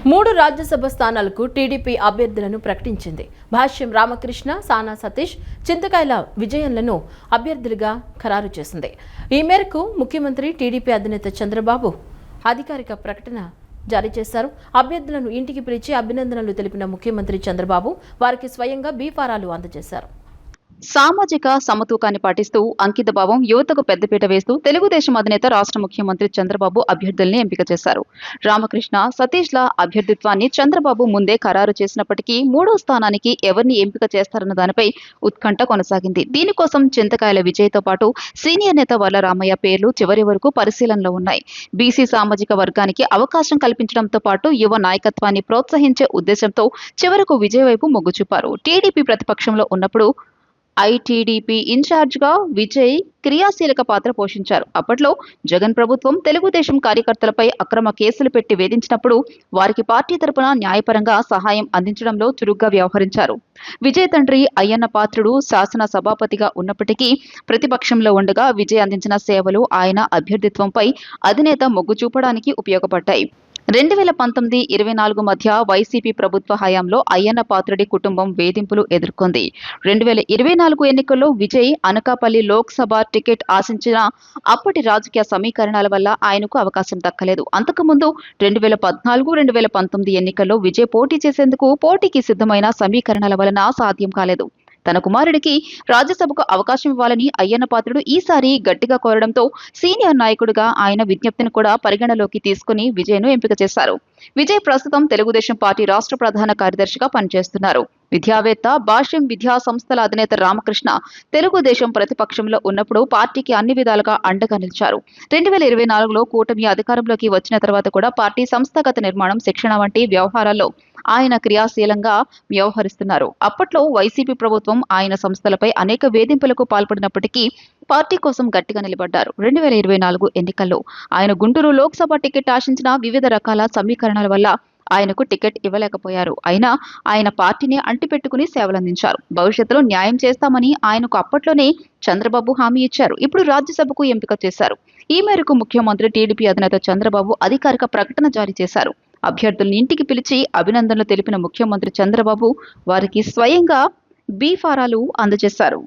3 రాజ్యసభ స్థానాలకు టీడీపీ అభ్యర్థులను ప్రకటించింది. భాష్యం రామకృష్ణ, సానా సతీష్, చింతకాయల విజయన్లను అభ్యర్థులుగా ఖరారు చేసింది. ఈ మేరకు ముఖ్యమంత్రి టీడీపీ అధినేత చంద్రబాబు అధికారిక ప్రకటన జారీ చేశారు. అభ్యర్థులను ఇంటికి పిలిచి అభినందనలు తెలిపిన ముఖ్యమంత్రి చంద్రబాబు వారికి స్వయంగా బీఫారాలు అందజేశారు. సామాజిక సమతూకాన్ని పాటిస్తూ అంకితభావం, యువతకు పెద్దపీట వేస్తూ తెలుగుదేశం అధినేత రాష్ట్ర ముఖ్యమంత్రి చంద్రబాబు అభ్యర్థుల్ని ఎంపిక చేశారు. రామకృష్ణ, సతీష్ల అభ్యర్థిత్వాన్ని చంద్రబాబు ముందే ఖరారు చేసినప్పటికీ 3వ స్థానానికి ఎవరిని ఎంపిక చేస్తారన్న దానిపై ఉత్కంఠ కొనసాగింది. దీనికోసం చింతకాయల విజయ్తో పాటు సీనియర్ నేత వల్ల రామయ్య పేర్లు చివరి వరకు పరిశీలనలో ఉన్నాయి. బీసీ సామాజిక వర్గానికి అవకాశం కల్పించడంతో పాటు యువ నాయకత్వాన్ని ప్రోత్సహించే ఉద్దేశంతో చివరకు విజయ్ వైపు మొగ్గు చూపారు. టీడీపీ ప్రతిపక్షంలో ఉన్నప్పుడు ఐటీడీపీ ఇన్ఛార్జ్గా విజయ్ క్రియాశీలక పాత్ర పోషించారు. అప్పట్లో జగన్ ప్రభుత్వం తెలుగుదేశం కార్యకర్తలపై అక్రమ కేసులు పెట్టి వేధించినప్పుడు వారికి పార్టీ తరపున న్యాయపరంగా సహాయం అందించడంలో చురుగ్గా వ్యవహరించారు. విజయ్ తండ్రి అయ్యన్న పాత్రుడు శాసన సభాపతిగా ఉన్నప్పటికీ ప్రతిపక్షంలో ఉండగా విజయ్ అందించిన సేవలు ఆయన అభ్యర్థిత్వంపై అధినేత మొగ్గు చూపడానికి ఉపయోగపడ్డాయి. 2019-24 మధ్య వైసీపీ ప్రభుత్వ హయాంలో అయ్యన్న పాత్రుడి కుటుంబం వేధింపులు ఎదుర్కొంది. 2024 ఎన్నికల్లో విజయ్ అనకాపల్లి లోక్సభ టికెట్ ఆశించిన అప్పటి రాజకీయ సమీకరణాల వల్ల ఆయనకు అవకాశం దక్కలేదు. అంతకుముందు 2014-2019 ఎన్నికల్లో విజయ్ పోటీ చేసేందుకు పోటీకి సిద్ధమైన సమీకరణాల వలన సాధ్యం కాలేదు. తన కుమారుడికి రాజ్యసభకు అవకాశం ఇవ్వాలని అయ్యన్న పాత్రుడు ఈసారి గట్టిగా కోరడంతో సీనియర్ నాయకుడిగా ఆయన విజ్ఞప్తిని కూడా పరిగణలోకి తీసుకుని విజయ్ను ఎంపిక చేశారు. విజయ్ ప్రస్తుతం తెలుగుదేశం పార్టీ రాష్ట్ర ప్రధాన కార్యదర్శిగా పనిచేస్తున్నారు. విద్యావేత్త, భాష్యం విద్యా సంస్థల అధినేత రామకృష్ణ తెలుగుదేశం ప్రతిపక్షంలో ఉన్నప్పుడు పార్టీకి అన్ని విధాలుగా అండగా నిలిచారు. 2024లో కూటమి అధికారంలోకి వచ్చిన తర్వాత కూడా పార్టీ సంస్థాగత నిర్మాణం, శిక్షణ వంటి వ్యవహారాల్లో ఆయన క్రియాశీలంగా వ్యవహరిస్తున్నారు. అప్పట్లో వైసీపీ ప్రభుత్వం ఆయన సంస్థలపై అనేక వేధింపులకు పాల్పడినప్పటికీ పార్టీ కోసం గట్టిగా నిలబడ్డారు. 2024 ఎన్నికల్లో ఆయన గుంటూరు లోక్సభ టికెట్ ఆశించిన వివిధ రకాల సమీకరణాల వల్ల ఆయనకు టికెట్ ఇవ్వలేకపోయారు. అయినా ఆయన పార్టీని అంటిపెట్టుకుని సేవలందించారు. భవిష్యత్తులో న్యాయం చేస్తామని ఆయనకు అప్పట్లోనే చంద్రబాబు హామీ ఇచ్చారు. ఇప్పుడు రాజ్యసభకు ఎంపిక చేశారు. ఈ మేరకు ముఖ్యమంత్రి టీడీపీ అధినేత చంద్రబాబు అధికారిక ప్రకటన జారీ చేశారు. అభ్యర్థులను ఇంటికి పిలిచి అభినందనలు తెలిపిన ముఖ్యమంత్రి చంద్రబాబు వారికి స్వయంగా బీఫారాలు అందజేశారు.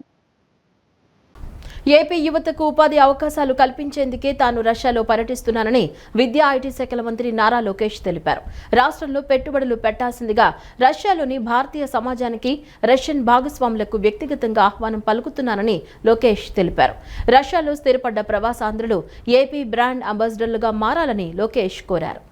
ఏపీ యువతకు ఉపాధి అవకాశాలు కల్పించేందుకే తాను రష్యాలో పర్యటిస్తున్నానని విద్యా, ఐటీ శాఖల మంత్రి నారా లోకేష్ తెలిపారు. రాష్ట్రంలో పెట్టుబడులు పెట్టాల్సిందిగా రష్యాలోని భారతీయ సమాజానికి, రష్యన్ భాగస్వాములకు వ్యక్తిగతంగా ఆహ్వానం పలుకుతున్నానని లోకేష్ తెలిపారు. రష్యాలో స్థిరపడ్డ ప్రవాసాంధ్రులు ఏపీ బ్రాండ్ అంబాసిడర్లుగా మారాలని లోకేష్ కోరారు.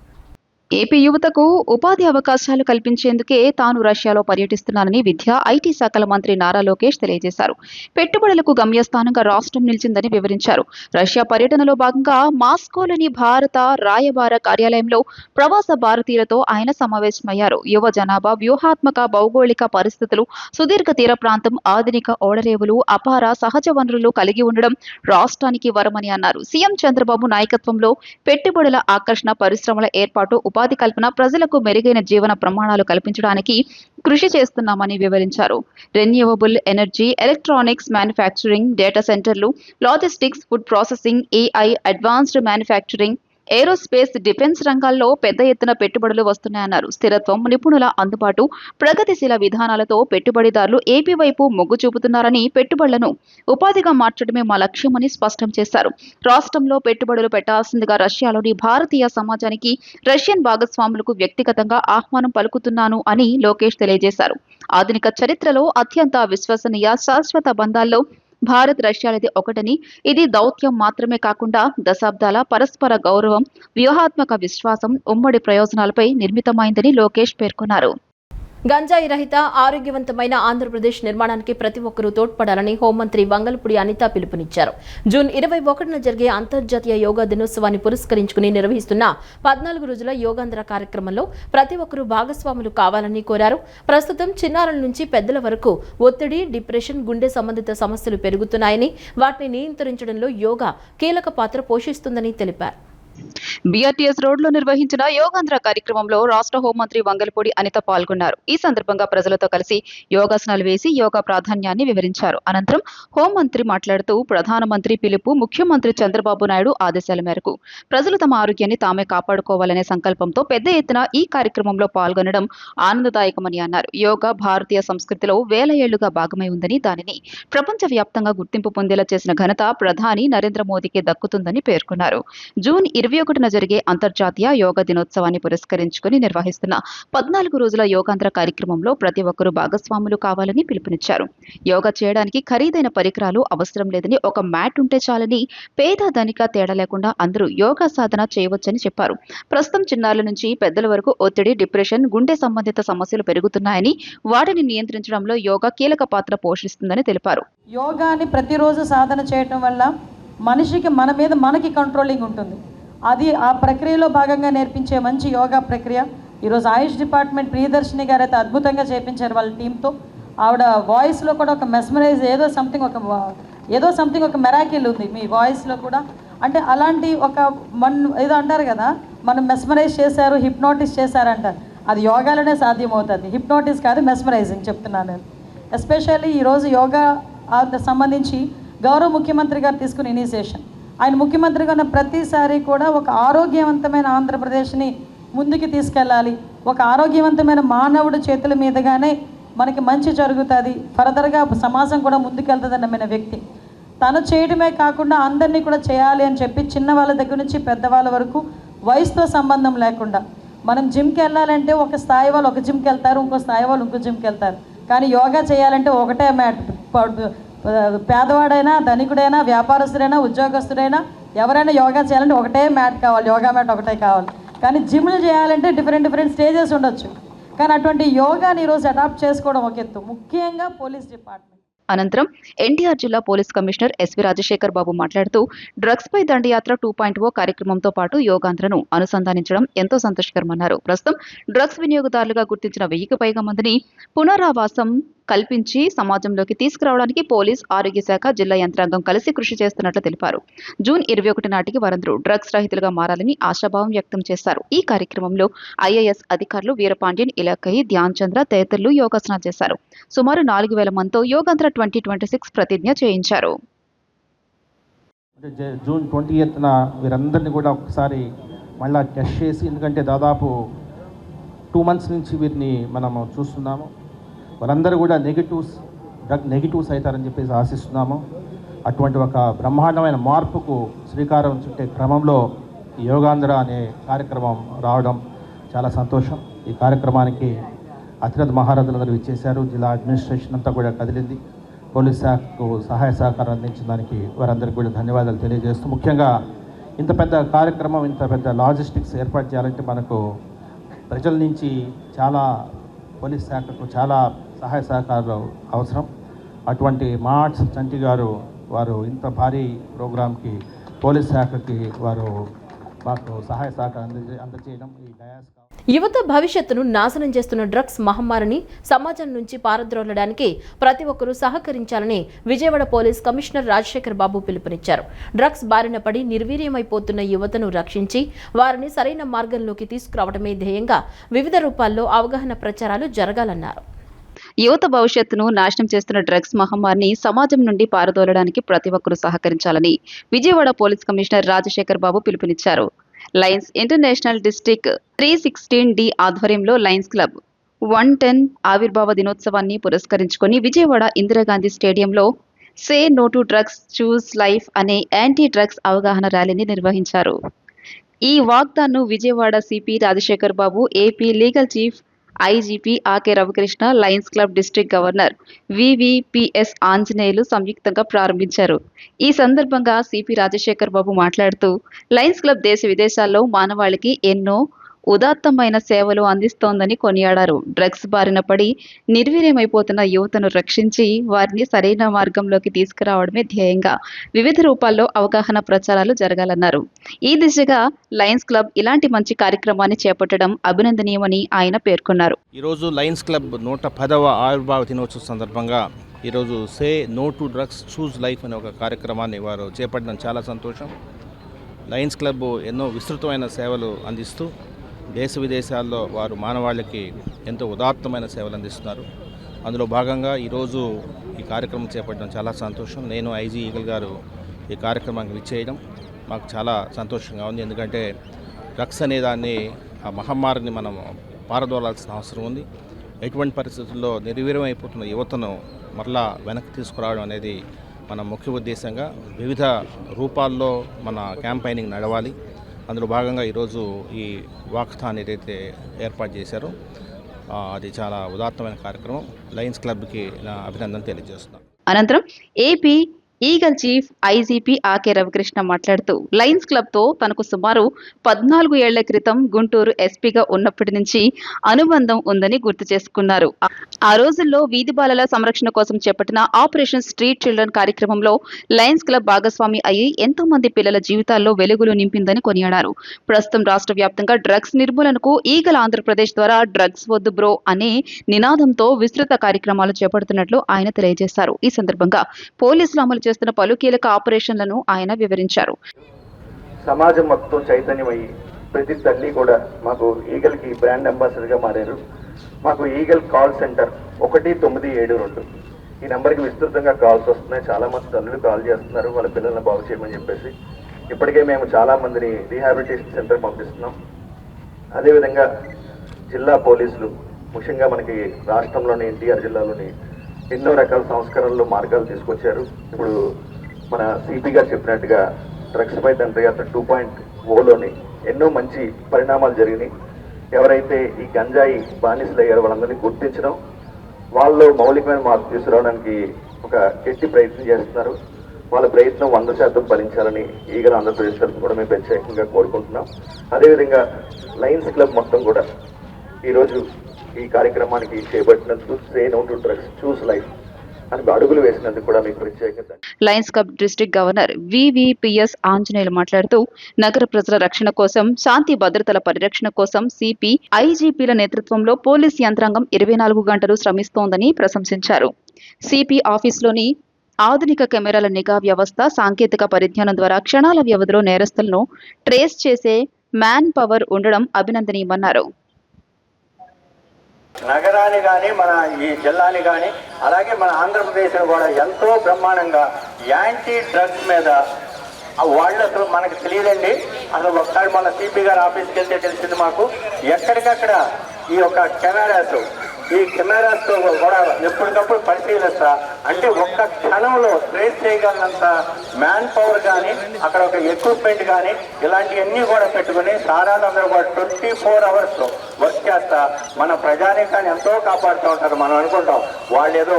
ఏపీ యువతకు ఉపాధి అవకాశాలు కల్పించేందుకే తాను రష్యాలో పర్యటిస్తున్నానని విద్యా, ఐటీ శాఖల మంత్రి నారా లోకేష్ తెలియజేశారు. పెట్టుబడులకు గమ్యస్థానంగా రాష్ట్రం నిలిచిందని వివరించారు. రష్యా పర్యటనలో భాగంగా మాస్కోలోని భారత రాయబార కార్యాలయంలో ప్రవాస భారతీయులతో ఆయన సమావేశమయ్యారు. యువ జనాభా, వ్యూహాత్మక భౌగోళిక పరిస్థితులు, సుదీర్ఘ తీర ప్రాంతం, ఆధునిక ఓడరేవులు, అపార సహజ వనరులు కలిగి ఉండడం రాష్ట్రానికి వరమని అన్నారు. సీఎం చంద్రబాబు నాయకత్వంలో పెట్టుబడుల ఆకర్షణ, పరిశ్రమల ఏర్పాటు, ఉపాధి కల్పన, ప్రజలకు మెరుగైన జీవన ప్రమాణాలు కల్పించడానికి కృషి చేస్తున్నామని వివరించారు. Renewable energy, electronics manufacturing, data సెంటర్లు, logistics, food processing, AI, advanced manufacturing, aerospace, defence రంగాల్లో పెద్ద ఎత్తున పెట్టుబడులు వస్తున్నాయన్నారు. స్థిరత్వం, నిపుణుల అందుబాటు, ప్రగతిశీల విధానాలతో పెట్టుబడిదారులు ఏపీ వైపు మొగ్గు చూపుతున్నారని, పెట్టుబడులను ఉపాధిగా మార్చడమే మా లక్ష్యమని స్పష్టం చేశారు. రాష్ట్రంలో పెట్టుబడులు పెట్టాల్సిందిగా రష్యాలోని భారతీయ సమాజానికి, రష్యన్ భాగస్వాములకు వ్యక్తిగతంగా ఆహ్వానం పలుకుతున్నాను అని లోకేష్ తెలియజేశారు. ఆధునిక చరిత్రలో అత్యంత విశ్వసనీయ, శాశ్వత బంధాల్లో భారత్, రష్యాలది ఒకటని, ఇది దౌత్యం మాత్రమే కాకుండా దశాబ్దాల పరస్పర గౌరవం, వ్యూహాత్మక విశ్వాసం, ఉమ్మడి ప్రయోజనాలపై నిర్మితమైందని లోకేష్ పేర్కొన్నారు. గంజాయి రహిత, ఆరోగ్యవంతమైన ఆంధ్రప్రదేశ్ నిర్మాణానికి ప్రతి ఒక్కరూ తోడ్పడాలని హోంమంత్రి వంగలపూడి అనిత పిలుపునిచ్చారు. జూన్ 21న జరిగే అంతర్జాతీయ యోగా దినోత్సవాన్ని పురస్కరించుకుని నిర్వహిస్తున్న 14 రోజుల యోగాంధ్ర కార్యక్రమంలో ప్రతి ఒక్కరూ భాగస్వాములు కావాలని కోరారు. ప్రస్తుతం చిన్నారుల నుంచి పెద్దల వరకు ఒత్తిడి, డిప్రెషన్, గుండె సంబంధిత సమస్యలు పెరుగుతున్నాయని, వాటిని నియంత్రించడంలో యోగా కీలక పాత్ర పోషిస్తుందని తెలిపారు. బీఆర్టీఎస్ రోడ్లో నిర్వహించిన యోగాంధ్ర కార్యక్రమంలో రాష్ట్ర హోంమంత్రి వంగలపూడి అనిత పాల్గొన్నారు. ఈ సందర్భంగా ప్రజలతో కలిసి యోగాసనాలు వేసి యోగా ప్రాధాన్యాన్ని వివరించారు. అనంతరం హోంమంత్రి మాట్లాడుతూ ప్రధానమంత్రి పిలుపు, ముఖ్యమంత్రి చంద్రబాబు నాయుడు ఆదేశాల మేరకు ప్రజలు తమ ఆరోగ్యాన్ని తామే కాపాడుకోవాలనే సంకల్పంతో పెద్ద ఎత్తున ఈ కార్యక్రమంలో పాల్గొనడం ఆనందదాయకమని అన్నారు. యోగా భారతీయ సంస్కృతిలో వేల ఏళ్లుగా భాగమై ఉందని, దానిని ప్రపంచవ్యాప్తంగా గుర్తింపు పొందేలా చేసిన ఘనత ప్రధాని నరేంద్ర మోదీకి దక్కుతుందని పేర్కొన్నారు. జూన్ 21న జరిగే అంతర్జాతీయ యోగా దినోత్సవాన్ని పురస్కరించుకుని నిర్వహిస్తున్న 14 రోజుల యోగాంధ్ర కార్యక్రమంలో ప్రతి ఒక్కరూ భాగస్వాములు కావాలని పిలుపునిచ్చారు. యోగా చేయడానికి ఖరీదైన పరికరాలు అవసరం లేదని, ఒక మ్యాట్ ఉంటే చాలని, పేద ధనిక తేడా లేకుండా అందరూ యోగా సాధన చేయవచ్చని చెప్పారు. ప్రస్తుతం చిన్నారుల నుంచి పెద్దల వరకు ఒత్తిడి, డిప్రెషన్, గుండె సంబంధిత సమస్యలు పెరుగుతున్నాయని, వాటిని నియంత్రించడంలో యోగా కీలక పాత్ర పోషిస్తుందని తెలిపారు. యోగాని ప్రతిరోజు సాధన చేయటం వల్ల మనిషికి మన మీద మనకి కంట్రోలింగ్ ఉంటుంది. అది ఆ ప్రక్రియలో భాగంగా నేర్పించే మంచి యోగా ప్రక్రియ. ఈరోజు ఆయుష్ డిపార్ట్మెంట్ ప్రియదర్శిని గారు అయితే అద్భుతంగా చేయించారు వాళ్ళ టీంతో. ఆవిడ వాయిస్లో కూడా ఒక మెస్మరైజ్ ఏదో సంథింగ్ ఒక మెరాకిల్ ఉంది మీ వాయిస్లో కూడా. అంటే అలాంటి ఒక ఏదో అంటారు కదా, మనం మెస్మరైజ్ చేశారు, హిప్నోటిస్ చేశారంటారు. అది యోగాలోనే సాధ్యమవుతుంది, హిప్నోటిస్ కాదు, మెస్మరైజింగ్ చెప్తున్నాను నేను. ఎస్పెషల్లీ ఈరోజు యోగా సంబంధించి గౌరవ ముఖ్యమంత్రి గారు తీసుకున్న ఇనిషియేషన్, ఆయన ముఖ్యమంత్రిగా ఉన్న ప్రతిసారి కూడా ఒక ఆరోగ్యవంతమైన ఆంధ్రప్రదేశ్ని ముందుకు తీసుకెళ్ళాలి, ఒక ఆరోగ్యవంతమైన మానవుడి చేతుల మీదుగానే మనకి మంచి జరుగుతుంది, ఫర్దర్గా సమాజం కూడా ముందుకెళ్తుందని నమ్మిన వ్యక్తి. తను చేయడమే కాకుండా అందరినీ కూడా చేయాలి అని చెప్పి చిన్న వాళ్ళ దగ్గర నుంచి పెద్దవాళ్ళ వరకు వయసుతో సంబంధం లేకుండా, మనం జిమ్కి వెళ్ళాలంటే ఒక స్థాయి వాళ్ళు ఒక జిమ్కి వెళ్తారు, ఇంకో స్థాయి వాళ్ళు ఇంకో జిమ్కి వెళ్తారు. కానీ యోగా చేయాలంటే ఒకటే మ్యాట్. పేదవాడైనా, ధనికుడైనా, వ్యాపారస్తుడైనా, ఉద్యోగస్తుడైనా ఎవరైనా యోగా చేయాలంటే ఒకటే మ్యాట్ కావాలి, యోగా మ్యాట్ ఒకటే కావాలి. కానీ జిమ్లు చేయాలంటే డిఫరెంట్ స్టేజెస్ ఉండొచ్చు. కానీ అటువంటి యోగాని ఈరోజు అడాప్ట్ చేసుకోవడం ఒక ఎత్తు, ముఖ్యంగా పోలీస్ డిపార్ట్మెంట్. అనంతరం ఎన్టీఆర్ జిల్లా పోలీస్ కమిషనర్ ఎస్వి రాజశేఖర్ బాబు మాట్లాడుతూ డ్రగ్స్ పై దండయాత్ర 2.0 కార్యక్రమంతో పాటు యోగాంధ్రను అనుసంధానించడం ఎంతో సంతోషకరమన్నారు. ప్రస్తుతం డ్రగ్స్ వినియోగదారులుగా గుర్తించిన 1000కి పైగా మందిని పునరావాసం కల్పించి సమాజంలోకి తీసుకురావడానికి పోలీస్, ఆరోగ్య శాఖ, జిల్లా యంత్రాంగం కలిసి కృషి చేస్తున్నట్లు తెలిపారు. జూన్ 21 నాటికి వారందరూ డ్రగ్స్ రహితులుగా మారాలని ఆశాభావం వ్యక్తం చేశారు. ఈ కార్యక్రమంలో ఐఏఎస్ అధికారులు వీరపాండ్యన్, ఇలాఖయి, ధ్యాన్ చంద్ర తదితరులు యోగాసనాలు చేశారు. సుమారు 4000 మందితో యోగాంధ్ర 2026 ప్రతిజ్ఞ చేయించారు. జూన్ 20న వీరందరినీ కూడా ఒకసారి మళ్ళీ టెస్ట్ చేసి, ఎందుకంటే దాదాపు 2 months నుంచి వీరిని మనము చూస్తున్నాము. వాళ్ళందరూ కూడా డ్రగ్ నెగిటివ్స్ అవుతారని చెప్పేసి ఆశిస్తున్నాము. అటువంటి ఒక బ్రహ్మాండమైన మార్పుకు శ్రీకారం చుట్టే క్రమంలో ఈ యోగాంధ్ర అనే కార్యక్రమం రావడం చాలా సంతోషం. ఈ కార్యక్రమానికి అతిరథ మహారథులందరూ ఇచ్చేశారు. జిల్లా అడ్మినిస్ట్రేషన్ అంతా కూడా కదిలింది. పోలీస్ శాఖకు సహాయ సహకారం అందించిన దానికి వారందరికీ కూడా ధన్యవాదాలు తెలియజేస్తూ, ముఖ్యంగా ఇంత పెద్ద కార్యక్రమం, ఇంత పెద్ద లాజిస్టిక్స్ ఏర్పాటు చేయాలంటే మనకు ప్రజల నుంచి చాలా, పోలీస్ శాఖకు చాలా సహాయ సహకారాలు అవసరం. అటువంటి మార్ట్స్ చంటి గారు వారు ఇంత భారీ ప్రోగ్రాంకి పోలీస్ శాఖకి వారు మాకు సహాయ సహకారం అందజేయడం ఈ డయాస్. యువత భవిష్యత్తును నాశనం చేస్తున్న డ్రగ్స్ మహమ్మారిని సమాజం నుంచి పారద్రోలడానికి ప్రతి ఒక్కరూ సహకరించాలని విజయవాడ పోలీస్ కమిషనర్ రాజశేఖర్ బాబు పిలుపునిచ్చారు. డ్రగ్స్ బారిన పడి నిర్వీర్యమైపోతున్న యువతను రక్షించి వారిని సరైన మార్గంలోకి తీసుకురావడమే ధ్యేయంగా వివిధ రూపాల్లో అవగాహన ప్రచారాలు జరగాలన్నారు. యువత భవిష్యత్తును నాశనం చేస్తున్న డ్రగ్స్ మహమ్మారిని సమాజం నుండి పారదోలడానికి ప్రతి ఒక్కరూ సహకరించాలని విజయవాడ పోలీస్ కమిషనర్ రాజశేఖర్ బాబు పిలుపునిచ్చారు. లయన్స్ ఇంటర్నేషనల్ డిస్ట్రిక్ట్ 316D ఆధ్వర్యంలో లయన్స్ క్లబ్ 110 ఆవిర్భావ దినోత్సవాన్ని పురస్కరించుకొని విజయవాడ ఇందిరాగాంధీ స్టేడియంలో say no to drugs choose life అనే యాంటీ డ్రగ్స్ అవగాహన ర్యాలీని నిర్వహించారు. ఈ వాగ్దాన్ను Vijayawada CP Rajasekhar Babu, AP legal chief IGP AK Ravikrishna, Lions club district governor VVPS Anjaneyulu సంయుక్తంగా ప్రారంభించారు. ఈ సందర్భంగా సిపి రాజశేఖర్ బాబు మాట్లాడుతూ, లయన్స్ క్లబ్ దేశ విదేశాల్లో మానవాళికి ఎన్నో ఉదాత్తమైన సేవలు అందిస్తోందని కొనియాడారు. డ్రగ్స్ బారిన పడి నిర్వీర్యమైపోతున్న యువతను రక్షించి వారిని సరైన మార్గంలోకి తీసుకురావడమే ధ్యేయంగా వివిధ రూపాల్లో అవగాహన ప్రచారాలు జరగాలన్నారు. ఈ దిశగా లయన్స్ క్లబ్ ఇలాంటి మంచి కార్యక్రమాన్ని చేపట్టడం అభినందనీయమని ఆయన పేర్కొన్నారు. ఈరోజు లయన్స్ క్లబ్ 110వ ఆవిర్భావ దినోత్సవం సందర్భంగా ఈరోజు say no to drugs choose life అనే ఒక కార్యక్రమాన్ని వారు చేపట్టడం చాలా సంతోషం. లయన్స్ క్లబ్ ఎన్నో విస్తృతమైన సేవలు అందిస్తూ దేశ విదేశాల్లో వారు మానవాళికి ఎంతో ఉదాత్తమైన సేవలు అందిస్తున్నారు. అందులో భాగంగా ఈరోజు ఈ కార్యక్రమం చేపట్టడం చాలా సంతోషం. నేను ఐజీ ఈగల్ గారు ఈ కార్యక్రమానికి విచ్చేయడం మాకు చాలా సంతోషంగా ఉంది. ఎందుకంటే డ్రగ్స్ అనే దాన్ని, ఆ మహమ్మారిని మనం పారదోలాల్సిన అవసరం ఉంది. ఎటువంటి పరిస్థితుల్లో నిర్వీర్యం అయిపోతున్న యువతను మరలా వెనక్కి తీసుకురావడం అనేది మన ముఖ్య ఉద్దేశంగా వివిధ రూపాల్లో మన క్యాంపైనింగ్ నడవాలి. అందులో భాగంగా ఈరోజు ఈ వాక్థాన్ ఏదైతే ఏర్పాటు చేశారో అది చాలా ఉదాత్తమైన కార్యక్రమం. లయన్స్ క్లబ్కి నా అభినందన తెలియజేస్తున్నాను. అనంతరం AP eagle chief IGP AK Ravikrishna మాట్లాడుతూ లయన్స్ క్లబ్ తో తనకు సుమారు 14 ఏళ్ల క్రితం గుంటూరు ఎస్పీగా ఉన్నప్పటి నుంచి అనుబంధం ఉందని గుర్తు చేసుకున్నారు. ఆ రోజుల్లో వీధి బాలల సంరక్షణ కోసం చేపట్టిన ఆపరేషన్ స్ట్రీట్ చిల్డ్రన్ కార్యక్రమంలో లయన్స్ క్లబ్ భాగస్వామి అయ్యి ఎంతో మంది పిల్లల జీవితాల్లో వెలుగులు నింపిందని కొనియాడారు. ప్రస్తుతం రాష్ట్ర వ్యాప్తంగా డ్రగ్స్ నిర్మూలనకు ఈగల్ ఆంధ్రప్రదేశ్ ద్వారా డ్రగ్స్ వద్దు బ్రో అనే నినాదంతో విస్తృత కార్యక్రమాలు చేపడుతున్నట్లు ఆయన తెలియజేశారు. ఈ సందర్భంగా పోలీసులు అమలు చేస్తున్న పలు కీలక ఆపరేషన్లను ఆయన వివరించారు. సమాజం మొత్తం చైతన్యమయ్యి ప్రతి తల్లి కూడా మాకు ఈగల్ కి బ్రాండ్ అంబాసిడర్ గా మారారు. మాకు ఈగల్ కాల్ సెంటర్ 1972 ఈ నెంబర్కి విస్తృతంగా కాల్స్ వస్తున్నాయి. చాలా మంది తల్లులు కాల్ చేస్తున్నారు వాళ్ళ పిల్లల్ని బాగు చేయమని చెప్పేసి. ఇప్పటికే మేము చాలా మందిని రీహాబిలిటేషన్ సెంటర్ పంపిస్తున్నాం. అదేవిధంగా జిల్లా పోలీసులు ముఖ్యంగా మనకి రాష్ట్రంలోని ఎన్టీఆర్ జిల్లాలోని ఎన్నో రకాల సంస్కరణలు మార్గాలు తీసుకొచ్చారు. ఇప్పుడు మన సిపి గారు చెప్పినట్టుగా డ్రగ్స్ పై దండయాత్ర 2.0లోని ఎన్నో మంచి పరిణామాలు జరిగినాయి. ఎవరైతే ఈ గంజాయి బానిసలు అయ్యారో వాళ్ళందరినీ గుర్తించడం, వాళ్ళు మౌలికమైన మార్పు తీసుకురావడానికి ఒక గట్టి ప్రయత్నం చేస్తున్నారు. వాళ్ళ ప్రయత్నం 100% ఫలించాలని ఈగల్ ఆంధ్రప్రదేశ్ తరఫున కూడా మేము ప్రత్యేకంగా కోరుకుంటున్నాం. అదేవిధంగా లయన్స్ క్లబ్ మొత్తం కూడా ఈరోజు ఈ కార్యక్రమానికి చేపట్టినందుకు say no to drugs choose life అని అడుగులు వేసినందుకు కూడా మీకు ప్రత్యేకంగా. Lions club district governor VVPS Anjaneyulu మాట్లాడుతూ నగర ప్రజల రక్షణ కోసం, శాంతి భద్రతల పరిరక్షణ కోసం సిపి, ఐజీపీల నేతృత్వంలో పోలీస్ యంత్రాంగం 24 గంటలు శ్రమిస్తోందని ప్రశంసించారు. సిపి ఆఫీసులోని ఆధునిక కెమెరాల నిఘా వ్యవస్థ, సాంకేతిక పరిజ్ఞానం ద్వారా క్షణాల వ్యవధిలో నేరస్తులను ట్రేస్ చేసే మ్యాన్ పవర్ ఉండడం అభినందనీయమన్నారు. నగరాన్ని కానీ మన ఈ జిల్లాని కానీ అలాగే మన ఆంధ్రప్రదేశ్లో కూడా ఎంతో బ్రహ్మాండంగా యాంటీ డ్రగ్స్ మీద వాళ్ళు అసలు మనకు తెలియదండి. అసలు ఒకసారి మన సిపి గారి ఆఫీస్కి వెళ్తే తెలిసింది మాకు. ఎక్కడికక్కడ ఈ యొక్క ఈ కెమెరాస్తో కూడా ఎప్పటికప్పుడు పరిశీలిస్తా, అంటే ఒక్క క్షణంలో ట్రేస్ చేయగలనంత మ్యాన్ పవర్ కానీ, అక్కడ ఒక ఎక్విప్మెంట్ కానీ ఇలాంటివన్నీ కూడా పెట్టుకుని సారాలందరూ కూడా 24 hours వర్క్ చేస్తా మన ప్రజానీకాన్ని ఎంతో కాపాడుతూ ఉంటారు. మనం అనుకుంటాం వాళ్ళు ఏదో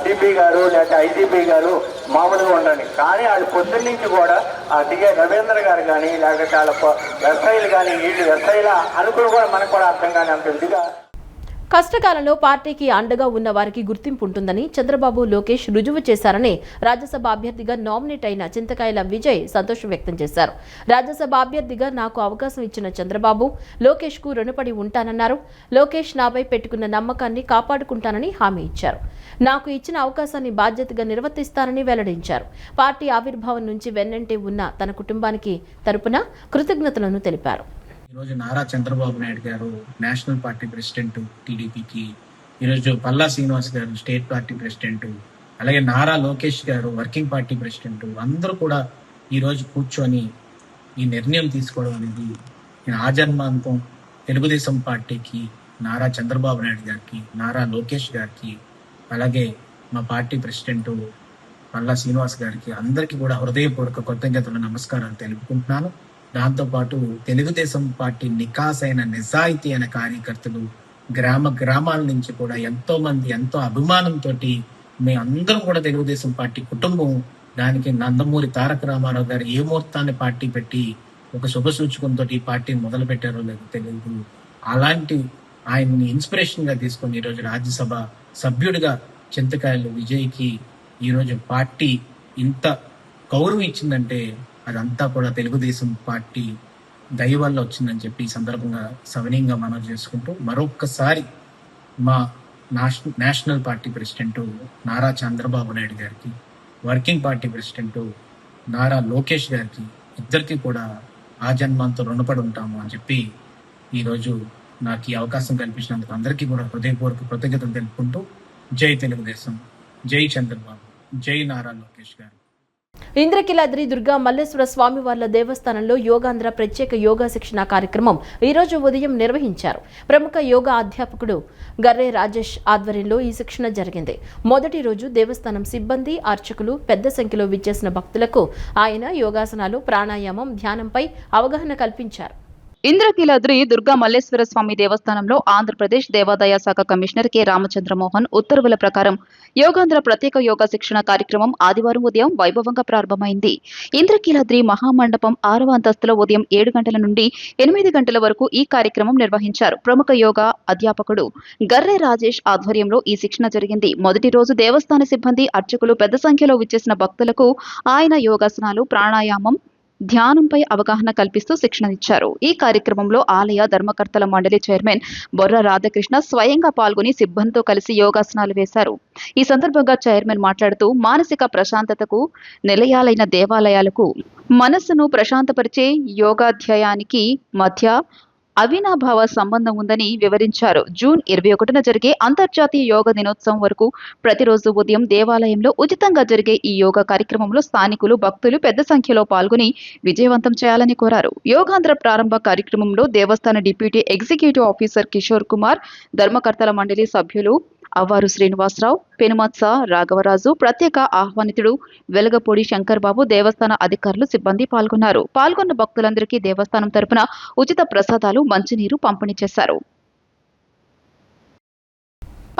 సిపి గారు లేకపోతే ఐజీపీ గారు మామూలుగా ఉండండి, కానీ వాళ్ళు పొద్దున్న నుంచి కూడా ఆ దిగే రవీంద్ర గారు కానీ లేకపోతే వాళ్ళ ఎస్ఐలు కానీ వీళ్ళు ఎస్ఐల అనుకుని కూడా మనకు కూడా అర్థం కానీ అంత ఇదిగా. కష్టకాలంలో పార్టీకి అండగా ఉన్న వారికి గుర్తింపు ఉంటుందని చంద్రబాబు, లోకేష్ రుజువు చేశారని రాజ్యసభ అభ్యర్థిగా నామినేట్ అయిన చింతకాయల విజయ్ సంతోషం వ్యక్తం చేశారు. రాజ్యసభ అభ్యర్థిగా నాకు అవకాశం ఇచ్చిన చంద్రబాబు, లోకేష్ కు రుణపడి ఉంటానన్నారు. లోకేష్ నాపై పెట్టుకున్న నమ్మకాన్ని కాపాడుకుంటానని హామీ ఇచ్చారు. నాకు ఇచ్చిన అవకాశాన్ని బాధ్యతగా నిర్వర్తిస్తానని వెల్లడించారు. పార్టీ ఆవిర్భావం నుంచి వెన్నంటే ఉన్న తన కుటుంబానికి తరపున కృతజ్ఞతలను తెలిపారు. ఈరోజు నారా చంద్రబాబు నాయుడు గారు నేషనల్ పార్టీ ప్రెసిడెంట్ టీడీపీకి, ఈరోజు పల్లా శ్రీనివాస్ గారు స్టేట్ పార్టీ ప్రెసిడెంట్, అలాగే నారా లోకేష్ గారు వర్కింగ్ పార్టీ ప్రెసిడెంట్, అందరూ కూడా ఈరోజు కూర్చొని ఈ నిర్ణయం తీసుకోవడం అనేది నేను ఆజన్మాంతం తెలుగుదేశం పార్టీకి, నారా చంద్రబాబు నాయుడు గారికి, నారా లోకేష్ గారికి, అలాగే మా పార్టీ ప్రెసిడెంట్ పల్లా శ్రీనివాస్ గారికి అందరికీ కూడా హృదయపూర్వక కృతజ్ఞతలు, నమస్కారాలు తెలుపుకుంటున్నాను. దాంతోపాటు తెలుగుదేశం పార్టీ నికాసైన నిజాయితీ అయిన కార్యకర్తలు గ్రామాల నుంచి కూడా ఎంతో మంది ఎంతో అభిమానంతో మేమందరం కూడా తెలుగుదేశం పార్టీ కుటుంబం. దానికి నందమూరి తారక రామారావు గారు ఏ ముహూర్తాన్ని పార్టీ పెట్టి ఒక శుభ సూచకంతో ఈ పార్టీని మొదలు పెట్టారో లేదో తెలియదు. అలాంటి ఆయన్ని ఇన్స్పిరేషన్ గా తీసుకొని ఈరోజు రాజ్యసభ సభ్యుడిగా చింతకాయలు విజయ్కి ఈరోజు పార్టీ ఇంత గౌరవం ఇచ్చిందంటే అదంతా కూడా తెలుగుదేశం పార్టీ దయ వల్ల వచ్చిందని చెప్పి ఈ సందర్భంగా సవినీయంగా మనం చేసుకుంటూ మరొక్కసారి మా national party president Nara Chandrababu Naidu గారికి, working party president Nara Lokesh గారికి ఇద్దరికి కూడా ఆ జన్మంతో రుణపడి ఉంటాము అని చెప్పి ఈరోజు నాకు ఈ అవకాశం కల్పించినందుకు అందరికీ కూడా హృదయపూర్వక కృతజ్ఞతలు తెలుపుకుంటూ జై తెలుగుదేశం, జై చంద్రబాబు, జై నారా లోకేష్ గారు. ఇంద్రకీలాద్రి దుర్గా మల్లేశ్వర స్వామివార్ల దేవస్థానంలో యోగాంధ్ర ప్రత్యేక యోగా శిక్షణ కార్యక్రమం ఈ రోజు ఉదయం నిర్వహించారు. ప్రముఖ యోగా అధ్యాపకుడు గర్రే రాజేష్ ఆధ్వర్యంలో ఈ శిక్షణ జరిగింది. మొదటి రోజు దేవస్థానం సిబ్బంది, అర్చకులు పెద్ద సంఖ్యలో విచ్చేసిన భక్తులకు ఆయన యోగాసనాలు, ప్రాణాయామం, ధ్యానంపై అవగాహన కల్పించారు. ఇంద్రకీలాద్రి దుర్గా మల్లేశ్వర స్వామి దేవస్థానంలో ఆంధ్రప్రదేశ్ దేవాదాయ శాఖ కమిషనర్ కె రామచంద్రమోహన్ ఉత్తర్వుల ప్రకారం యోగాంధ్ర ప్రత్యేక యోగా శిక్షణ కార్యక్రమం ఆదివారం ఉదయం వైభవంగా ప్రారంభమైంది. ఇంద్రకీలాద్రి మహామండపం 6వ అంతస్తులో ఉదయం 7 గంటల నుండి 8 గంటల వరకు ఈ కార్యక్రమం నిర్వహించారు. ప్రముఖ యోగా అధ్యాపకుడు గర్రె రాజేష్ ఆధ్వర్యంలో ఈ శిక్షణ జరిగింది. మొదటి రోజు దేవస్థాన సిబ్బంది, అర్చకులు పెద్ద సంఖ్యలో విచ్చేసిన భక్తులకు ఆయన యోగాసనాలు, ప్రాణాయామం, ధ్యానంపై అవగాహన కల్పిస్తూ శిక్షణ ఇచ్చారు. ఈ కార్యక్రమంలో ఆలయ ధర్మకర్తల మండలి చైర్మన్ బొర్ర రాధాకృష్ణ స్వయంగా పాల్గొని సిబ్బందితో కలిసి యోగాసనాలు వేశారు. ఈ సందర్భంగా చైర్మన్ మాట్లాడుతూ మానసిక ప్రశాంతతకు నిలయాలైన దేవాలయాలకు మనస్సును ప్రశాంతపరిచే యోగాధ్యాయానికి మధ్య అవినాభావ సంబంధం ఉందని వివరించారు. జూన్ 21న జరిగే అంతర్జాతీయ యోగా దినోత్సవం వరకు ప్రతిరోజు ఉదయం దేవాలయంలో ఉచితంగా జరిగే ఈ యోగా కార్యక్రమంలో స్థానికులు, భక్తులు పెద్ద సంఖ్యలో పాల్గొని విజయవంతం చేయాలని కోరారు. యోగాంధ్ర ప్రారంభ కార్యక్రమంలో దేవస్థాన deputy executive officer Kishore Kumar, ధర్మకర్తల మండలి సభ్యులు అవ్వారు శ్రీనివాసరావు, పెనుమత్స రాఘవరాజు, ప్రత్యేక ఆహ్వానితుడు వెలగపూడి శంకర్ బాబు, దేవస్థాన అధికారులు, సిబ్బంది పాల్గొన్నారు. పాల్గొన్న భక్తులందరికీ దేవస్థానం తరపున ఉచిత ప్రసాదాలు, మంచినీరు పంపిణీ చేశారు.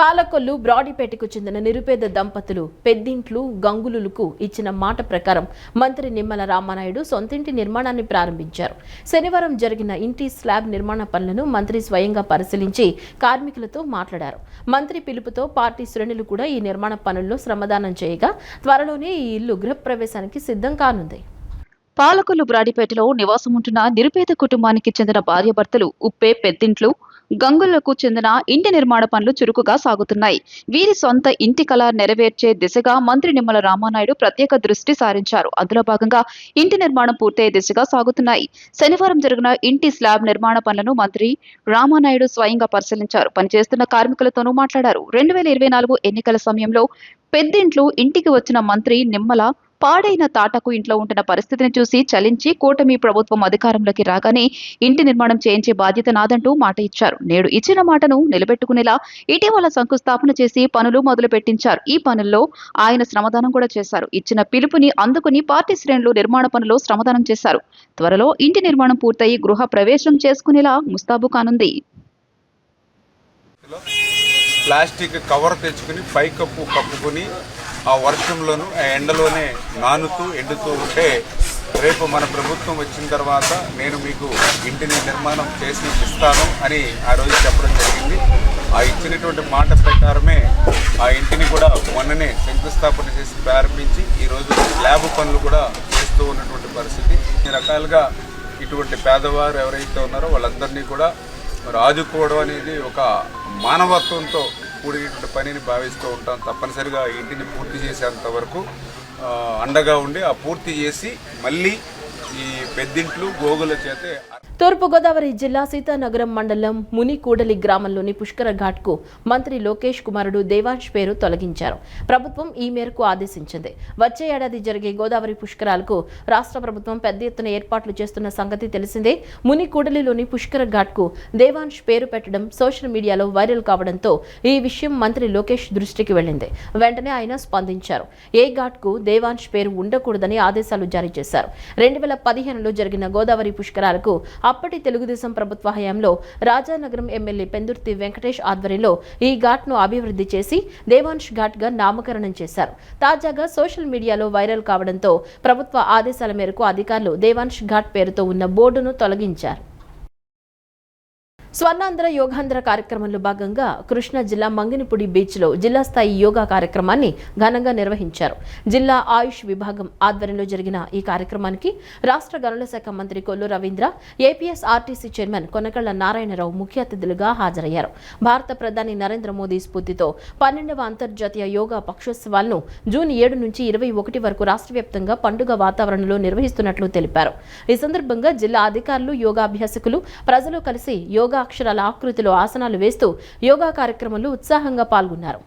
పాలకొల్లు బ్రాడీపేటకు చెందిన నిరుపేద దంపతులు పెద్దింట్లు గంగులులకు ఇచ్చిన మాట ప్రకారం మంత్రి నిమ్మల రామానాయుడు సొంతింటి నిర్మాణాన్ని ప్రారంభించారు. శనివారం జరిగిన ఇంటి స్లాబ్ నిర్మాణ పనులను మంత్రి స్వయంగా పరిశీలించి కార్మికులతో మాట్లాడారు. మంత్రి పిలుపుతో పార్టీ శ్రేణులు కూడా ఈ నిర్మాణ పనుల్లో శ్రమదానం చేయగా త్వరలోనే ఈ ఇల్లు గృహప్రవేశానికి సిద్ధం కానుంది. పాలకొల్లు బ్రాడీపేటలో నివాసముంటున్న నిరుపేద కుటుంబానికి చెందిన భార్యాభర్తలు ఉప్పే పెద్దింట్లు గంగులకు చెందిన ఇంటి నిర్మాణ పనులు చురుకుగా సాగుతున్నాయి. వీరి సొంత ఇంటి కళ నెరవేర్చే దిశగా మంత్రి నిమ్మల రామానాయుడు ప్రత్యేక దృష్టి సారించారు. అందులో భాగంగా ఇంటి నిర్మాణం పూర్తయ్యే దిశగా సాగుతున్నాయి. శనివారం జరిగిన ఇంటి స్లాబ్ నిర్మాణ పనులను మంత్రి రామానాయుడు స్వయంగా పరిశీలించారు. పనిచేస్తున్న కార్మికులతోనూ మాట్లాడారు. 2024 ఎన్నికల సమయంలో పెద్దింట్లు ఇంటికి వచ్చిన మంత్రి నిమ్మల పాడైన తాటకు ఇంట్లో ఉంటున్న పరిస్థితిని చూసి చలించి కూటమి ప్రభుత్వం అధికారంలోకి రాగానే ఇంటి నిర్మాణం చేయించే బాధ్యత నాదంటూ మాట ఇచ్చారు. నేడు ఇచ్చిన మాటను నిలబెట్టుకునేలా ఇటీవల శంకుస్థాపన చేసి పనులు మొదలు పెట్టించారు. ఈ పనుల్లో ఆయన శ్రమదానం కూడా చేశారు. ఇచ్చిన పిలుపుని అందుకుని పార్టీ శ్రేణులు నిర్మాణ పనుల్లో శ్రమదానం చేశారు. త్వరలో ఇంటి నిర్మాణం పూర్తయి గృహ ప్రవేశం చేసుకునేలా ముస్తాబు కానుంది. ప్లాస్టిక్ కవర్ తెచ్చుకుని పైకప్పు కప్పుకొని ఆ వర్షంలోను ఆ ఎండలోనే నానుతూ ఎండుతూ ఉంటే రేపు మన ప్రభుత్వం వచ్చిన తర్వాత నేను మీకు ఇంటిని నిర్మాణం చేసి ఇస్తాను అని ఆ రోజు చెప్పడం జరిగింది. ఆ ఇచ్చినటువంటి మాట ప్రకారమే ఆ ఇంటిని కూడా మొన్ననే శంకుస్థాపన చేసి ప్రారంభించి ఈరోజు ల్యాబ్ పనులు కూడా చేస్తూ ఉన్నటువంటి పరిస్థితి. ఈ రకాలుగా ఇటువంటి పేదవారు ఎవరైతే ఉన్నారో వాళ్ళందరినీ కూడా మరి ఆదుకోవడం అనేది ఒక మానవత్వంతో కూడినటువంటి పనిని భావిస్తూ ఉంటాం. తప్పనిసరిగా ఇంటిని పూర్తి చేసేంత వరకు అండగా ఉండి ఆ పూర్తి చేసి మళ్ళీ ఈ పెద్దింట్లు గోగుల చేతే. తూర్పుగోదావరి జిల్లా సీతానగరం మండలం మునికూడలి గ్రామంలోని పుష్కర ఘాట్కు మంత్రి లోకేష్ కుమారుడు దేవాంశ్ పేరు తొలగించారు. ప్రభుత్వం ఈ మేరకు ఆదేశించింది. వచ్చే ఏడాది జరిగే గోదావరి పుష్కరాలకు రాష్ట్ర ప్రభుత్వం పెద్ద ఎత్తున ఏర్పాట్లు చేస్తున్న సంగతి తెలిసిందే. మునికూడలిలోని పుష్కర ఘాట్కు దేవాంశ్ పేరు పెట్టడం సోషల్ మీడియాలో వైరల్ కావడంతో ఈ విషయం మంత్రి లోకేష్ దృష్టికి వెళ్లింది. వెంటనే ఆయన స్పందించారు. ఏ ఘాట్కు దేవాంశ్ పేరు ఉండకూడదని ఆదేశాలు జారీ చేశారు. 2015లో జరిగిన గోదావరి పుష్కరాలకు అప్పటి తెలుగుదేశం ప్రభుత్వ హయాంలో రాజానగరం ఎమ్మెల్యే పెందుర్తి వెంకటేష్ ఆధ్వర్యంలో ఈ ఘాట్ను అభివృద్ధి చేసి దేవాంశ్ ఘాట్గా నామకరణం చేశారు. తాజాగా సోషల్ మీడియాలో వైరల్ కావడంతో ప్రభుత్వ ఆదేశాల మేరకు అధికారులు దేవాంశ్ ఘాట్ పేరుతో ఉన్న బోర్డును తొలగించారు. స్వర్ణాంధ్ర యోగాంధ్ర కార్యక్రమంలో భాగంగా కృష్ణా జిల్లా మంగినపూడి బీచ్లో జిల్లా స్థాయి యోగా కార్యక్రమాన్ని ఘనంగా నిర్వహించారు. జిల్లా ఆయుష్ విభాగం ఆధ్వర్యంలో జరిగిన ఈ కార్యక్రమానికి రాష్ట్ర గనుల శాఖ మంత్రి కొల్లు రవీంద్ర, ఏపీఎస్ఆర్టీసీ చైర్మన్ కొనకళ్ల నారాయణరావు ముఖ్య అతిథులుగా హాజరయ్యారు. భారత ప్రధాని నరేంద్ర మోదీ స్ఫూర్తితో 12వ అంతర్జాతీయ యోగా పక్షోత్సవాలను జూన్ 7 నుంచి 21 వరకు రాష్ట్ర వ్యాప్తంగా పండుగ వాతావరణంలో నిర్వహిస్తున్నట్లు తెలిపారు. ఈ సందర్భంగా జిల్లా అధికారులు, యోగాభ్యాసకులు, ప్రజలు కలిసి యోగా అక్షరాల ఆకృతిలో ఆసనాలు వేస్తూ యోగా కార్యక్రమంలో ఉత్సాహంగా పాల్గొన్నారు.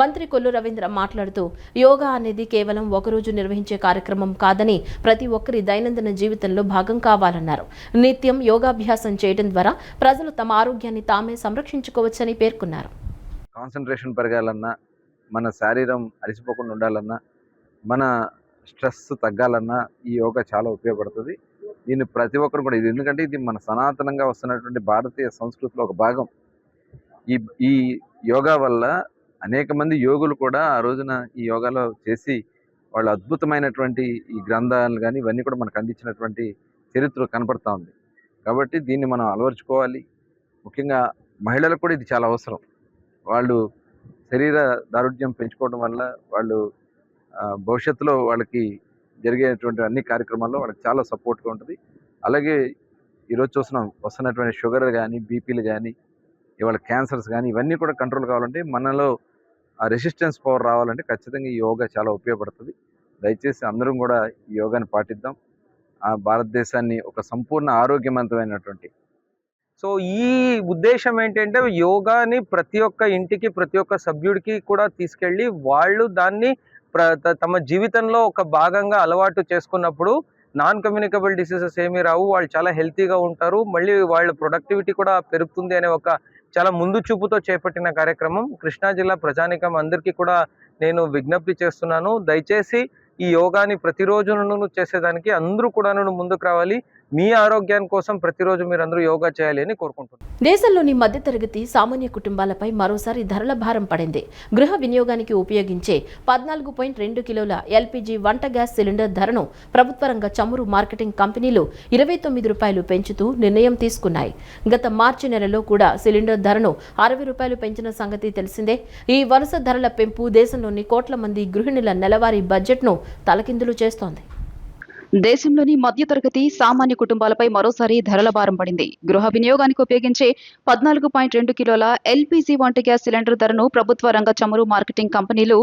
మంత్రి కొల్లు రవీంద్ర మాట్లాడుతూ, యోగా అనేది కేవలం ఒకరోజు నిర్వహించే కార్యక్రమం కాదని ప్రతి ఒక్కరి దైనందిన జీవితంలో భాగం కావాలన్నారు. నిత్యం యోగాభ్యాసం చేయడం ద్వారా ప్రజలు తమ ఆరోగ్యాన్ని తామే సంరక్షించుకోవచ్చని పేర్కొన్నారు. కాన్సంట్రేషన్ పెరగాలన్నా, మన శరీరం అలసిపోకుండా ఉండాలన్నా, మన స్ట్రెస్ తగ్గాలన్నా ఈ యోగా చాలా ఉపయోగపడుతుంది. దీన్ని ప్రతి ఒక్కరు కూడా ఎందుకంటే ఇది మన సనాతనంగా వస్తున్నటువంటి భారతీయ సంస్కృతిలో ఒక భాగం. ఈ యోగా వల్ల అనేక మంది యోగులు కూడా ఆ రోజున ఈ యోగాలో చేసి వాళ్ళు అద్భుతమైనటువంటి ఈ గ్రంథాలు కానీ ఇవన్నీ కూడా మనకు అందించినటువంటి చరిత్ర కనపడతా ఉంది. కాబట్టి దీన్ని మనం అలవర్చుకోవాలి. ముఖ్యంగా మహిళలకు కూడా ఇది చాలా అవసరం. వాళ్ళు శరీర దారుఢ్యం పెంచుకోవడం వల్ల వాళ్ళు భవిష్యత్తులో వాళ్ళకి జరిగేటువంటి అన్ని కార్యక్రమాల్లో వాళ్ళకి చాలా సపోర్ట్గా ఉంటుంది. అలాగే ఈరోజు వస్తున్నటువంటి షుగర్ కానీ, బీపీలు కానీ, ఇవాళ క్యాన్సర్స్ కానీ ఇవన్నీ కూడా కంట్రోల్ కావాలంటే, మనలో ఆ రెసిస్టెన్స్ పవర్ రావాలంటే ఖచ్చితంగా ఈ యోగా చాలా ఉపయోగపడుతుంది. దయచేసి అందరం కూడా ఈ యోగాని పాటిద్దాం. ఆ భారతదేశాన్ని ఒక సంపూర్ణ ఆరోగ్యవంతమైనటువంటి సో ఈ ఉద్దేశం ఏంటంటే యోగాని ప్రతి ఒక్క ఇంటికి, ప్రతి ఒక్క సభ్యుడికి కూడా తీసుకెళ్ళి వాళ్ళు దాన్ని తమ జీవితంలో ఒక భాగంగా అలవాటు చేసుకున్నప్పుడు నాన్ కమ్యూనికబుల్ డిసీజెస్ ఏమీ రావు, వాళ్ళు చాలా హెల్తీగా ఉంటారు, మళ్ళీ వాళ్ళ ప్రొడక్టివిటీ కూడా పెరుగుతుంది అనే ఒక చాలా ముందు చూపుతో చేపట్టిన కార్యక్రమం. కృష్ణా జిల్లా ప్రజానికం అందరికీ కూడా నేను విజ్ఞప్తి చేస్తున్నాను, దయచేసి ఈ యోగాని ప్రతిరోజు చేసేదానికి అందరూ కూడా ముందుకు రావాలి. మీ ఆరోగ్యం కోసం ప్రతిరోజు మీరందరూ యోగా చేయాలి అని కోరుకుంటున్నాను. దేశంలోని మధ్యతరగతి సామాన్య కుటుంబాలపై మరోసారి ధరల భారం పడింది. గృహ వినియోగానికి ఉపయోగించే 14.2 కిలోల ఎల్పీజీ వంట గ్యాస్ సిలిండర్ ధరను ప్రభుత్వ రంగ చమురు మార్కెటింగ్ కంపెనీలు 29 రూపాయలు పెంచుతూ నిర్ణయం తీసుకున్నాయి. గత మార్చి నెలలో కూడా సిలిండర్ ధరను 60 రూపాయలు పెంచిన సంగతి తెలిసిందే. ఈ వరుస ధరల పెంపు దేశంలోని కోట్ల మంది గృహిణుల నెలవారీ బడ్జెట్ను తలకిందులు చేస్తోంది. దేశంలోని మధ్యతరగతి సామాన్య కుటుంబాలపై మరోసారి ధరల భారం పడింది. గృహ వినియోగానికి ఉపయోగించే 14.2 కిలోల ఎల్పీజీ వంట గ్యాస్ సిలిండర్ ధరను ప్రభుత్వ రంగ చమురు మార్కెటింగ్ కంపెనీలు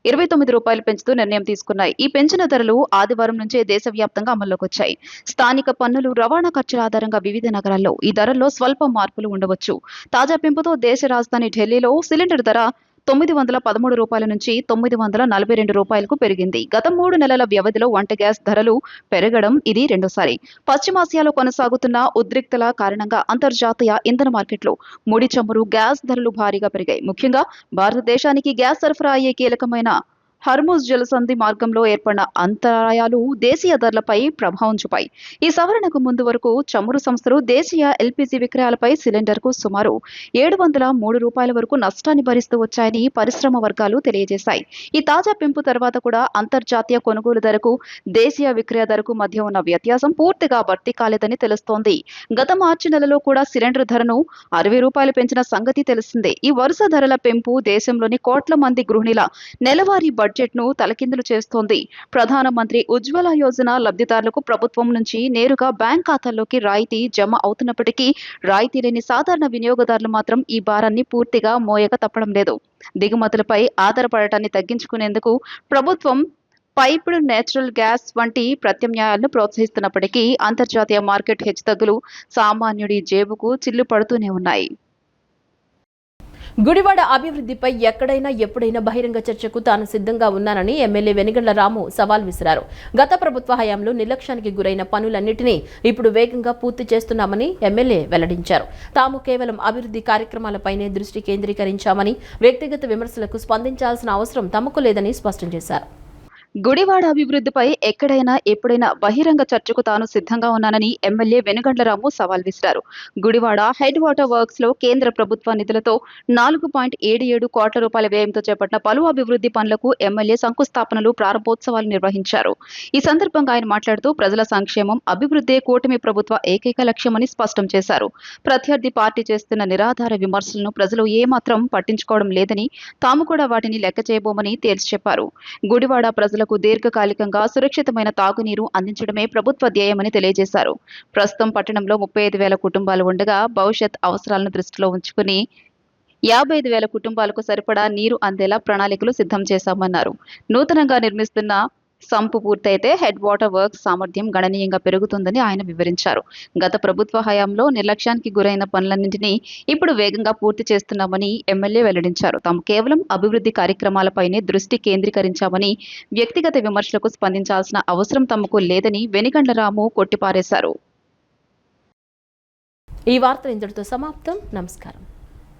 29 రూపాయలు పెంచుతూ నిర్ణయం తీసుకున్నాయి. ఈ పెంచిన ధరలు ఆదివారం నుంచే దేశవ్యాప్తంగా అమల్లోకి వచ్చాయి. స్థానిక పన్నులు, రవాణా ఖర్చుల ఆధారంగా వివిధ నగరాల్లో ఈ ధరల్లో స్వల్ప మార్పులు ఉండవచ్చు. తాజా పెంపుతో దేశ రాజధాని ఢిల్లీలో సిలిండర్ ధర 913 రూపాయల నుంచి 942 రూపాయలకు పెరిగింది. గత 3 నెలల వ్యవధిలో వంట గ్యాస్ ధరలు పెరగడం ఇది రెండోసారి. పశ్చిమాసియాలో కొనసాగుతున్న ఉద్రిక్తల కారణంగా అంతర్జాతీయ ఇంధన మార్కెట్లో ముడి చమురు, గ్యాస్ ధరలు భారీగా పెరిగాయి. ముఖ్యంగా భారతదేశానికి గ్యాస్ సరఫరా అయ్యే కీలకమైన హర్ముజ్ జలసంధి మార్గంలో ఏర్పడిన అంతరాయాలు దేశీయ ధరలపై ప్రభావం చూపాయి. ఈ సవరణకు ముందు వరకు చమురు సంస్థలు దేశీయ ఎల్పీజీ విక్రయాలపై సిలిండర్కు సుమారు 703 రూపాయల వరకు నష్టాన్ని భరిస్తూ వచ్చాయని పరిశ్రమ వర్గాలు తెలియజేశాయి. ఈ తాజా పెంపు తర్వాత కూడా అంతర్జాతీయ కొనుగోలు ధరకు, దేశీయ విక్రయ ధరకు మధ్య ఉన్న వ్యత్యాసం పూర్తిగా భర్తీ కాలేదని తెలుస్తోంది. గత మార్చి నెలలో కూడా సిలిండర్ ధరను 60 రూపాయలు పెంచిన సంగతి తెలిసిందే. ఈ వరుస ధరల పెంపు దేశంలోని కోట్ల మంది గృహిణుల నెలవారీ బడ్జెట్ను తలకిందులు చేస్తోంది. ప్రధానమంత్రి ఉజ్వల యోజన లబ్ధిదారులకు ప్రభుత్వం నుంచి నేరుగా బ్యాంక్ ఖాతాల్లోకి రాయితీ జమ అవుతున్నప్పటికీ రాయితీ లేని సాధారణ వినియోగదారులు మాత్రం ఈ భారాన్ని పూర్తిగా మోయక తప్పడం లేదు. దిగుమతులపై ఆధారపడటాన్ని తగ్గించుకునేందుకు ప్రభుత్వం పైప్డ్ నేచురల్ గ్యాస్ వంటి ప్రత్యామ్నాయాలను ప్రోత్సహిస్తున్నప్పటికీ అంతర్జాతీయ మార్కెట్ హెచ్చుతగ్గులు సామాన్యుడి జేబుకు చిల్లు పడుతూనే ఉన్నాయి. గుడివాడ అభివృద్ధిపై ఎక్కడైనా ఎప్పుడైనా బహిరంగ చర్చకు తాను సిద్ధంగా ఉన్నానని ఎమ్మెల్యే వెనిగండ్ల రాము సవాల్ విసిరారు. గత ప్రభుత్వ హయాంలో నిర్లక్ష్యానికి గురైన పనులన్నింటినీ ఇప్పుడు వేగంగా పూర్తి చేస్తున్నామని ఎమ్మెల్యే వెల్లడించారు. తాము కేవలం అభివృద్ధి కార్యక్రమాలపైనే దృష్టి కేంద్రీకరించామని, వ్యక్తిగత విమర్శలకు స్పందించాల్సిన అవసరం తమకు లేదని స్పష్టం చేశారు. గుడివాడ అభివృద్ధిపై ఎక్కడైనా ఎప్పుడైనా బహిరంగ చర్చకు తాను సిద్ధంగా ఉన్నానని ఎమ్మెల్యే వెనుగండ్ల రాము సవాల్ విసిరారు. గుడివాడ హెడ్ వాటర్ వర్క్స్ లో కేంద్ర ప్రభుత్వ నిధులతో 4.77 కోట్ల రూపాయల వ్యయంతో చేపట్టిన పలు అభివృద్ధి పనులకు ఎమ్మెల్యే శంకుస్థాపనలు, ప్రారంభోత్సవాలు నిర్వహించారు. ఈ సందర్భంగా ఆయన మాట్లాడుతూ ప్రజల సంక్షేమం, అభివృద్ధే కూటమి ప్రభుత్వ ఏకైక లక్ష్యమని స్పష్టం చేశారు. ప్రత్యర్థి పార్టీ చేస్తున్న నిరాధార విమర్శలను ప్రజలు ఏమాత్రం పట్టించుకోవడం లేదని, తాము కూడా వాటిని లెక్క చేయబోమని తేల్చి చెప్పారు. గుడివాడ ప్రజలకు దీర్ఘకాలికంగా సురక్షితమైన తాగునీరు అందించడమే ప్రభుత్వ ధ్యేయమని తెలియజేశారు. ప్రస్తుతం పట్టణంలో 35,000 కుటుంబాలు ఉండగా భవిష్యత్ అవసరాలను దృష్టిలో ఉంచుకుని 55,000 కుటుంబాలకు సరిపడా నీరు అందేలా ప్రణాళికలు సిద్ధం చేశామన్నారు. నూతనంగా నిర్మిస్తున్న సంపు పూర్తయితే హెడ్ వాటర్ వర్క్స్ సామర్థ్యం గణనీయంగా పెరుగుతుందని ఆయన వివరించారు. గత ప్రభుత్వ హయాంలో నిర్లక్ష్యానికి గురైన పనులన్నింటినీ ఇప్పుడు వేగంగా పూర్తి చేస్తున్నామని ఎమ్మెల్యే వెల్లడించారు. తాము కేవలం అభివృద్ధి కార్యక్రమాలపైనే దృష్టి కేంద్రీకరించామని, వ్యక్తిగత విమర్శలకు స్పందించాల్సిన అవసరం తమకు లేదని వెనుగండ్ల రాము కొట్టిపారేశారు. ఈ వార్త ఇంతటితో సమాప్తం. నమస్కారం.